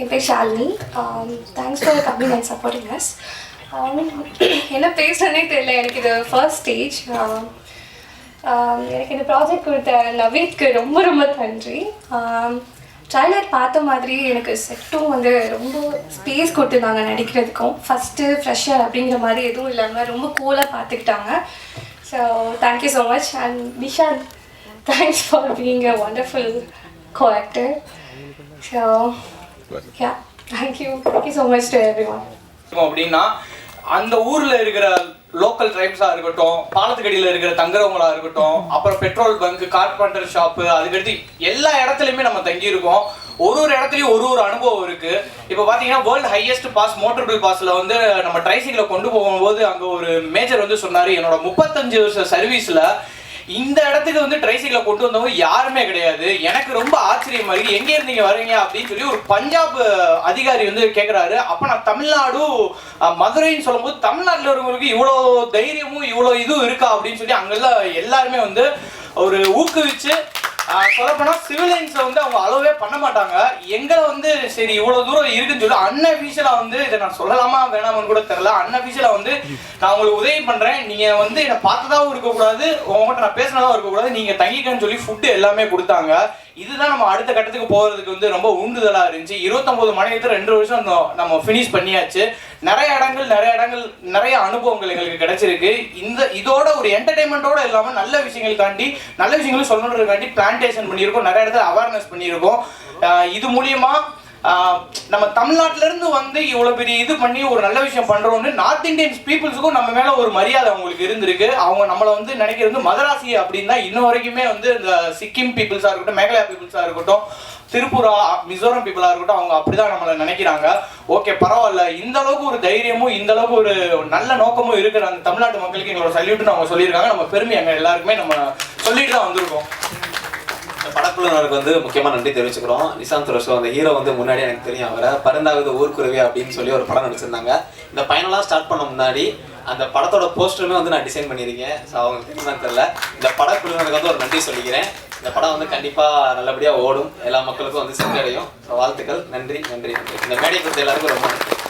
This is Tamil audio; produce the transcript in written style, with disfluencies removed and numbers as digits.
என் பேர் Shalini. Thanks for coming and supporting us. என்ன பேசுகிறேனே தெரியல. எனக்கு இது ஃபர்ஸ்ட் ஸ்டேஜ். எனக்கு இந்த ப்ராஜெக்ட் கொடுத்த நவீத்க்கு ரொம்ப ரொம்ப நன்றி. ட்ரைலர் பார்த்த மாதிரி எனக்கு செட்டும் வந்து ரொம்ப ஸ்பேஸ் கொடுத்துருந்தாங்க நடிக்கிறதுக்கும். ஃபஸ்ட்டு ஃப்ரெஷ்ஷர் அப்படிங்கிற மாதிரி எதுவும் இல்லாமல் ரொம்ப கூலாக பார்த்துக்கிட்டாங்க. So thank you so much. And Vishal, thanks for being a wonderful co-actor. So yeah, thank you so much to everyone. அப்படின்னா அந்த ஊர்ல இருக்கிற லோக்கல் ட்ரைப்ஸா இருக்கட்டும், பாலத்துக்கடியில் இருக்கிற தங்குறவங்களா இருக்கட்டும், அப்புறம் பெட்ரோல் பங்க், கார்பெண்டர் ஷாப்பு, அதுக்கடுத்து எல்லா இடத்துலையுமே நம்ம தங்கி இருக்கோம். ஒரு இடத்துலையும் ஒரு அனுபவம் இருக்கு. இப்போ பார்த்தீங்கன்னா வேர்ல்டு ஹையஸ்ட் பாஸ் மோட்டர்பிள் பாஸ்ல வந்து நம்ம ட்ரைசிக்கில் கொண்டு போகும்போது அங்கே ஒரு மேஜர் வந்து சொன்னார், என்னோட 35 வருஷ சர்வீஸில் இந்த இடத்துக்கு வந்து ட்ரைசைக்கிளை கொண்டு வந்தவங்க யாருமே கிடையாது. எனக்கு ரொம்ப ஆச்சரியமா இருக்கு, எங்கே இருந்தீங்க வரீங்க அப்படின்னு சொல்லி ஒரு பஞ்சாப் அதிகாரி வந்து கேட்குறாரு. அப்போ நான் தமிழ்நாடு மதுரைன்னு சொல்லும்போது தமிழ்நாட்டில் இருக்கிறவங்களுக்கு இவ்வளோ தைரியமும் இவ்வளோ இதுவும் இருக்கா அப்படின்னு சொல்லி அங்கெல்லாம் எல்லாருமே வந்து ஒரு ஊக்குவிச்சு சொல்லப்போனா சிவிலியன்ஸை வந்து அவங்க அளவே பண்ண மாட்டாங்க. எங்களை வந்து சரி இவ்வளவு தூரம் இருக்குன்னு சொல்லி அன்அஃபிஷியலா வந்து இதை நான் சொல்லலாமா வேணாமன்னு கூட தெரியல. அன்அஃபிஷியலா வந்து நான் உங்களுக்கு உதவி பண்றேன், நீங்க வந்து என்னை பார்த்ததாவும் இருக்கக்கூடாது, உங்ககிட்ட நான் பேசினதாவும் இருக்கக்கூடாது, நீங்க தங்கிக்கன்னு சொல்லி ஃபுட்டு எல்லாமே கொடுத்தாங்க. இதுதான் நம்ம அடுத்த கட்டத்துக்கு போகிறதுக்கு வந்து ரொம்ப உந்துதலாக இருந்துச்சு. 29 மணி நேரத்தில் 2 வருஷம் நம்ம ஃபினிஷ் பண்ணியாச்சு. நிறைய இடங்கள் நிறைய அனுபவங்கள் எங்களுக்கு கிடைச்சிருக்கு. இதோட ஒரு என்டர்டைன்மெண்ட்டோட இல்லாமல் நல்ல விஷயங்களுக்காண்டி நல்ல விஷயங்களும் சொல்லணுன்றதுக்காண்டி பிளான்டேஷன் பண்ணியிருக்கோம், நிறைய இடத்துல அவேர்னஸ் பண்ணியிருக்கோம். இது மூலியமா நம்ம தமிழ்நாட்டில இருந்து வந்து இவ்வளவு பெரிய இது பண்ணி ஒரு நல்ல விஷயம் பண்றோம்னு நார்த் இந்தியன்ஸ் பீப்புள்ஸுக்கும் நம்ம மேல ஒரு மரியாதை அவங்களுக்கு இருந்திருக்கு. அவங்க நம்மளை வந்து நினைக்கிறது மதராசி அப்படின்னா இன்ன வரைக்குமே வந்து இந்த சிக்கிம் பீப்புள்ஸா இருக்கட்டும், மேகாலயா பீப்புள்ஸா இருக்கட்டும், திரிபுரா, மிசோரம் பீப்புளா இருக்கட்டும், அவங்க அப்படிதான் நம்மளை நினைக்கிறாங்க. ஓகே, பரவாயில்ல, இந்த அளவுக்கு ஒரு தைரியமும் இந்த அளவுக்கு ஒரு நல்ல நோக்கமும் இருக்கிற அந்த தமிழ்நாட்டு மக்களுக்கு எங்களோட சல்யூட்னு அவங்க சொல்லியிருக்காங்க. நம்ம பெருமை எங்க எல்லாருக்குமே நம்ம சொல்லிட்டு தான் வந்திருக்கோம். படக்குழுவினருக்கு வந்து முக்கியமாக நன்றி தெரிவிச்சுக்கிறோம். நிசாந்த் ரோஷோ அந்த ஹீரோ வந்து முன்னாடி எனக்கு தெரியும், அவரை பருந்தாவது ஊர்க்குருவி அப்படின்னு சொல்லி ஒரு படம் நடிச்சிருந்தாங்க. இந்த பயணம்லாம் ஸ்டார்ட் பண்ண முன்னாடி அந்த படத்தோட போஸ்டருமே வந்து நான் டிசைன் பண்ணியிருக்கேன். ஸோ அவங்களுக்கு தெரியுமான்னு தெரியல. இந்த படக்குழுவினருக்கு வந்து ஒரு நன்றி சொல்லிக்கிறேன். இந்த படம் வந்து கண்டிப்பாக நல்லபடியாக ஓடும், எல்லா மக்களுக்கும் வந்து சென்றடையும். ஸோ வாழ்த்துக்கள், நன்றி நன்றி நன்றி. இந்த மேடை கொடுத்த எல்லாருக்கும் ரொம்ப நன்றி.